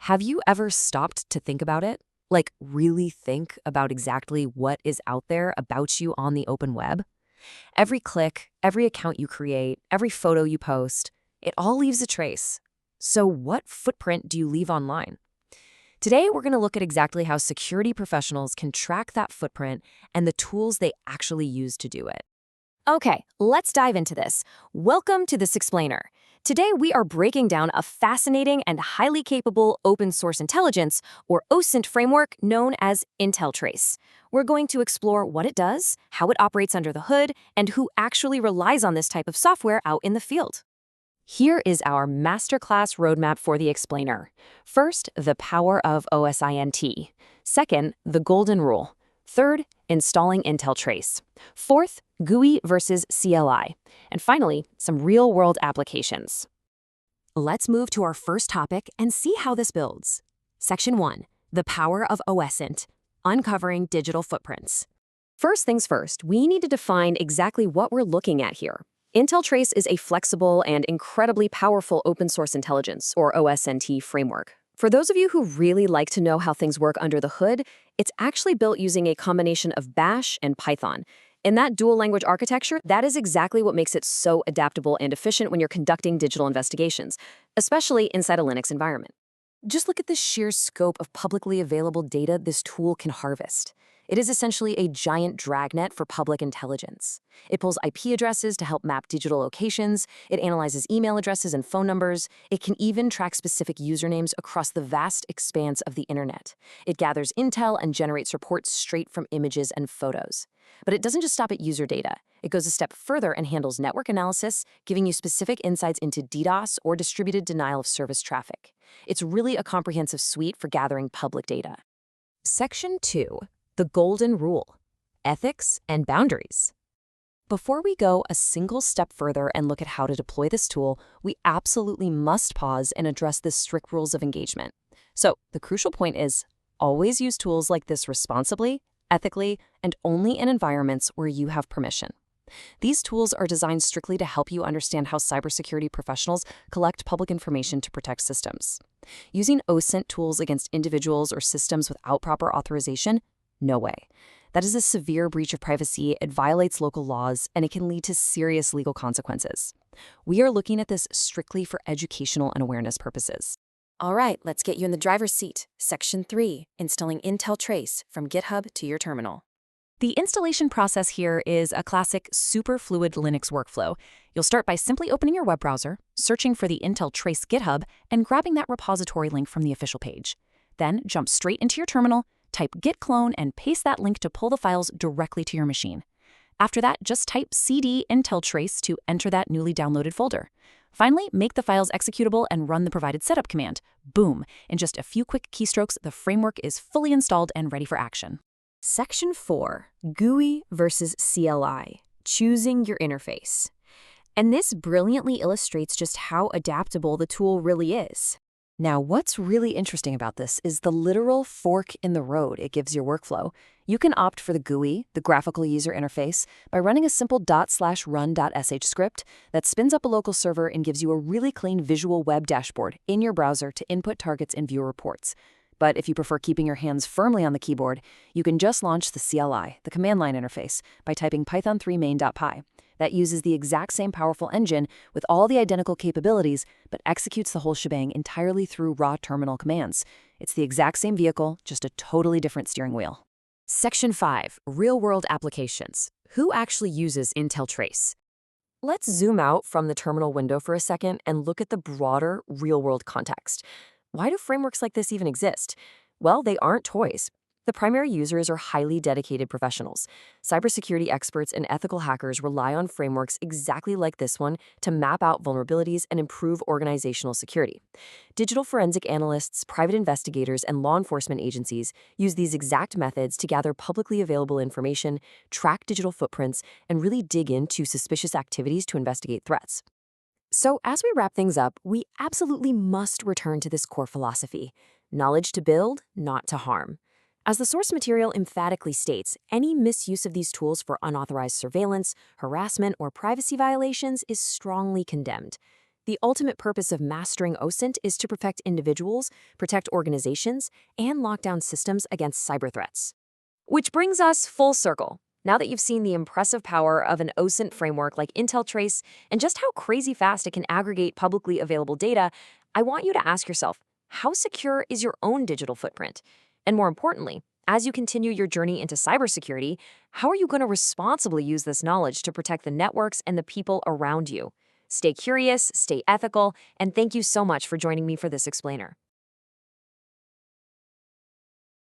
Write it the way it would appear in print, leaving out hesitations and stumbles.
Have you ever stopped to think about it? Like, really think about exactly what is out there about you on the open web? Every click, every account you create, every photo you post, it all leaves a trace. So, what footprint do you leave online? Today, we're going to look at exactly how security professionals can track that footprint and the tools they actually use to do it. Okay, let's dive into this. Welcome to This Explainer. Today, we are breaking down a fascinating and highly capable open source intelligence, or OSINT framework known as IntelTrace. We're going to explore what it does, how it operates under the hood, and who actually relies on this type of software out in the field. Here is our masterclass roadmap for the explainer. First, the power of OSINT. Second, the golden rule. Third, installing IntelTrace. Fourth, GUI versus CLI. And finally, some real-world applications. Let's move to our first topic and see how this builds. Section 1, the power of OSINT, uncovering digital footprints. First things first, we need to define exactly what we're looking at here. IntelTrace is a flexible and incredibly powerful open source intelligence, or OSINT, framework. For those of you who really like to know how things work under the hood, it's actually built using a combination of Bash and Python. In that dual language architecture, that is exactly what makes it so adaptable and efficient when you're conducting digital investigations, especially inside a Linux environment. Just look at the sheer scope of publicly available data this tool can harvest. It is essentially a giant dragnet for public intelligence. It pulls IP addresses to help map digital locations, it analyzes email addresses and phone numbers, it can even track specific usernames across the vast expanse of the internet. It gathers intel and generates reports straight from images and photos. But it doesn't just stop at user data. It goes a step further and handles network analysis, giving you specific insights into DDoS or distributed denial of service traffic. It's really a comprehensive suite for gathering public data. Section 2. The golden rule, ethics and boundaries. Before we go a single step further and look at how to deploy this tool, we absolutely must pause and address the strict rules of engagement. So the crucial point is, always use tools like this responsibly, ethically, and only in environments where you have permission. These tools are designed strictly to help you understand how cybersecurity professionals collect public information to protect systems. Using OSINT tools against individuals or systems without proper authorization, no way. That is a severe breach of privacy, it violates local laws, and it can lead to serious legal consequences. We are looking at this strictly for educational and awareness purposes. All right, let's get you in the driver's seat. Section 3, installing IntelTrace from GitHub to your terminal. The installation process here is a classic super fluid Linux workflow. You'll start by simply opening your web browser, searching for the IntelTrace GitHub, and grabbing that repository link from the official page. Then jump straight into your terminal, type git clone, and paste that link to pull the files directly to your machine. After that, just type cd IntelTrace to enter that newly downloaded folder. Finally, make the files executable and run the provided setup command. Boom! In just a few quick keystrokes, the framework is fully installed and ready for action. Section 4, GUI versus CLI, choosing your interface. And this brilliantly illustrates just how adaptable the tool really is. Now, what's really interesting about this is the literal fork in the road it gives your workflow. You can opt for the GUI, the graphical user interface, by running a simple /run.sh script that spins up a local server and gives you a really clean visual web dashboard in your browser to input targets and view reports. But if you prefer keeping your hands firmly on the keyboard, you can just launch the CLI, the command line interface, by typing python3 main.py. That uses the exact same powerful engine with all the identical capabilities, but executes the whole shebang entirely through raw terminal commands. It's the exact same vehicle, just a totally different steering wheel. Section 5, real-world applications. Who actually uses IntelTrace? Let's zoom out from the terminal window for a second and look at the broader real-world context. Why do frameworks like this even exist? Well, they aren't toys. The primary users are highly dedicated professionals. Cybersecurity experts and ethical hackers rely on frameworks exactly like this one to map out vulnerabilities and improve organizational security. Digital forensic analysts, private investigators, and law enforcement agencies use these exact methods to gather publicly available information, track digital footprints, and really dig into suspicious activities to investigate threats. So as we wrap things up, we absolutely must return to this core philosophy: knowledge to build, not to harm. As the source material emphatically states, any misuse of these tools for unauthorized surveillance, harassment, or privacy violations is strongly condemned. The ultimate purpose of mastering OSINT is to protect individuals, protect organizations, and lock down systems against cyber threats. Which brings us full circle. Now that you've seen the impressive power of an OSINT framework like Intel Trace and just how crazy fast it can aggregate publicly available data, I want you to ask yourself, how secure is your own digital footprint? And more importantly, as you continue your journey into cybersecurity, how are you going to responsibly use this knowledge to protect the networks and the people around you? Stay curious, stay ethical, and thank you so much for joining me for this explainer.